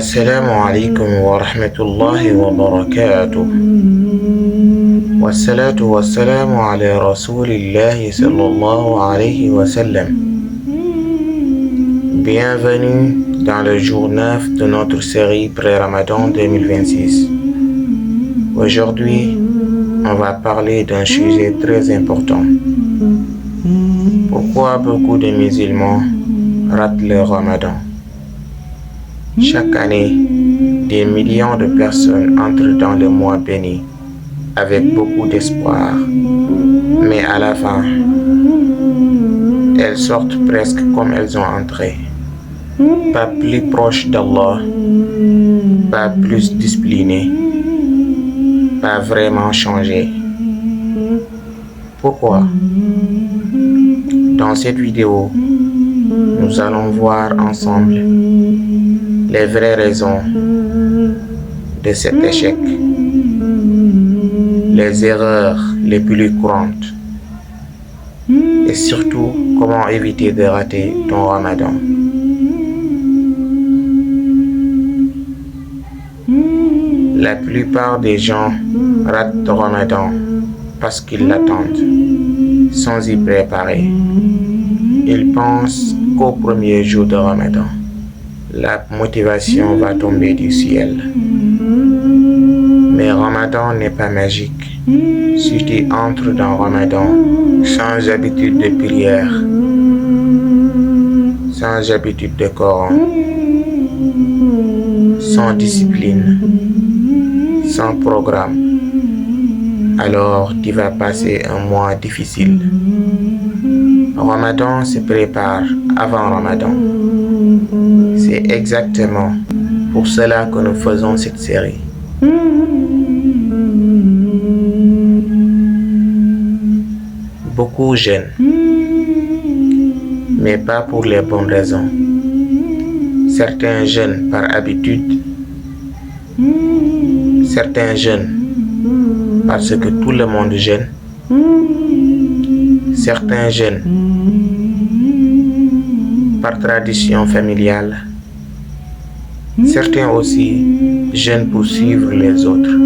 Assalamu alaikum wa rahmatullahi wa barakatuh. Wassalatu wassalamu ala rasulillahi sallallahu alayhi wa sallam. Bienvenue dans le jour 9 de notre série pré-Ramadan 2026. Aujourd'hui, on va parler d'un sujet très important. Pourquoi beaucoup de musulmans ratent le Ramadan? Chaque année, des millions de personnes entrent dans le mois béni avec beaucoup d'espoir, mais à la fin, elles sortent presque comme elles ont entré. Pas plus proches d'Allah, pas plus disciplinées, pas vraiment changées. Pourquoi? Dans cette vidéo, nous allons voir ensemble les vraies raisons de cet échec, les erreurs les plus courantes et surtout comment éviter de rater ton Ramadan. La plupart des gens ratent le Ramadan parce qu'ils l'attendent sans y préparer. Ils pensent qu'au premier jour de Ramadan, la motivation va tomber du ciel. Mais Ramadan n'est pas magique. Si tu entres dans Ramadan sans habitude de prière, sans habitude de Coran, sans discipline, sans programme, alors tu vas passer un mois difficile. Ramadan se prépare avant Ramadan. C'est exactement pour cela que nous faisons cette série. Beaucoup jeûnent, mais pas pour les bonnes raisons. Certains jeûnent par habitude. Certains jeûnent parce que tout le monde jeûne. Certains jeûnent par tradition familiale. Certains aussi jeûnent pour suivre les autres.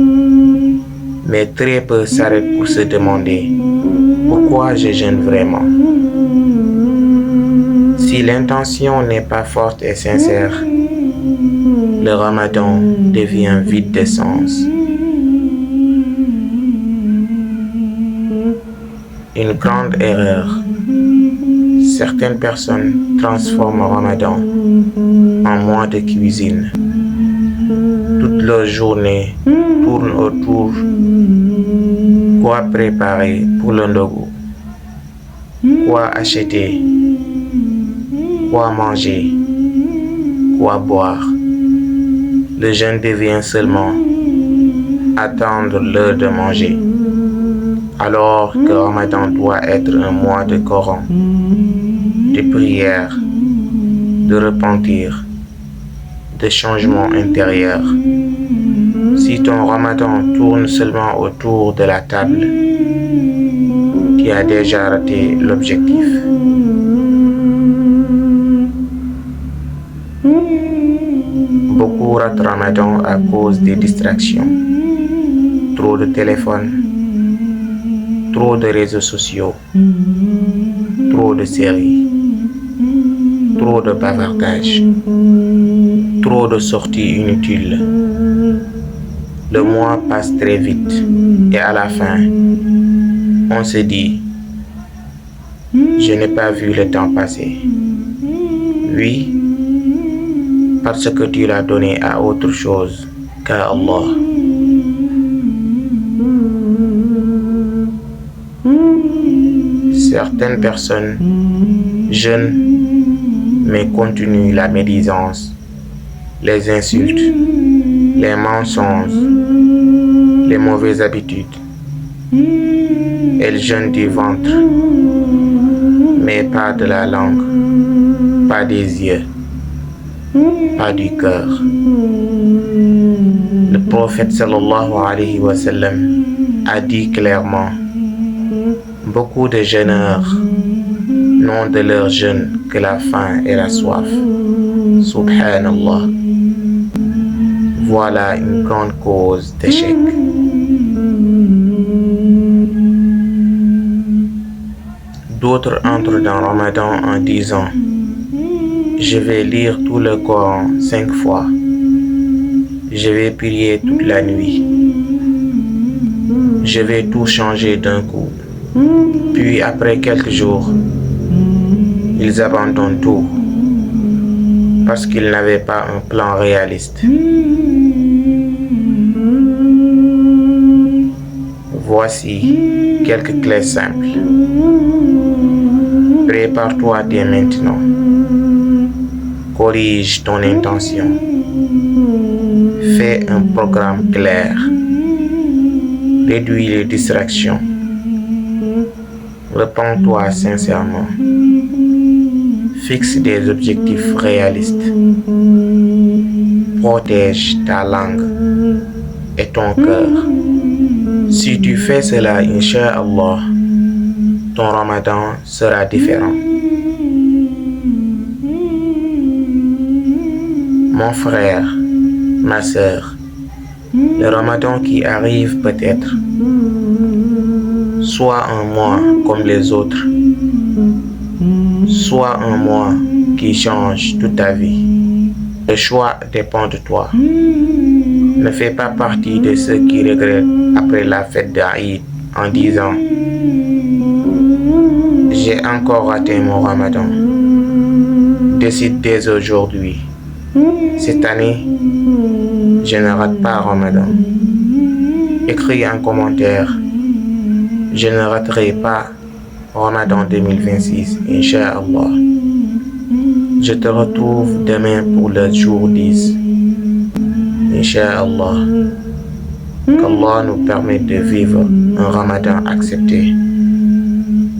Mais très peu s'arrêtent pour se demander pourquoi je jeûne vraiment. Si l'intention n'est pas forte et sincère, le Ramadan devient vide de sens. Une grande erreur. Certaines personnes transforment le Ramadan en mois de cuisine. Toute leur journée tourne autour quoi préparer pour le ndogu, quoi acheter, quoi manger, quoi boire. Le jeûne devient seulement attendre l'heure de manger, alors que Ramadan doit être un mois de Coran, de prière, de repentir, de changement intérieur. Si ton Ramadan tourne seulement autour de la table, tu as déjà raté l'objectif. Beaucoup ratent Ramadan à cause des distractions. Trop de téléphones, trop de réseaux sociaux, trop de séries, trop de bavardage, trop de sorties inutiles. Le mois passe très vite et à la fin, on se dit, je n'ai pas vu le temps passer. Oui, parce que tu l'as donné à autre chose qu'à Allah. Certaines personnes jeûnent mais continuent la médisance, les insultes, les mensonges, les mauvaises habitudes. Elles jeûnent du ventre, mais pas de la langue, pas des yeux, pas du cœur. Le prophète sallallahu alayhi wa sallam a dit clairement, beaucoup de jeûneurs n'ont de leur jeûne que la faim et la soif. Subhanallah. Voilà une grande cause d'échec. D'autres entrent dans Ramadan en disant: je vais lire tout le Coran 5 fois. Je vais prier toute la nuit. Je vais tout changer d'un coup. Puis après quelques jours, ils abandonnent tout parce qu'ils n'avaient pas un plan réaliste. Voici quelques clés simples. Prépare-toi dès maintenant. Corrige ton intention. Fais un programme clair. Réduis les distractions. Réponds-toi sincèrement. Fixe des objectifs réalistes. Protège ta langue et ton cœur. Si tu fais cela, Inch'Allah, ton Ramadan sera différent. Mon frère, ma sœur, le Ramadan qui arrive peut-être soit un mois comme les autres, soit un mois qui change toute ta vie. Le choix dépend de toi. Ne fais pas partie de ceux qui regrettent après la fête d'Aïd en disant: j'ai encore raté mon Ramadan. Décide dès aujourd'hui: cette année, je ne rate pas Ramadan. Écris un commentaire: je ne raterai pas Ramadan 2026, Inch'Allah. Je te retrouve demain pour le jour 10. Inch'Allah. Qu'Allah nous permette de vivre un Ramadan accepté.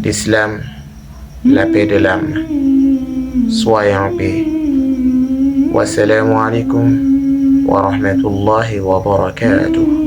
L'islam, la paix de l'âme. Soyez en paix. Wassalamu alaikum wa rahmatullahi wa barakatuh.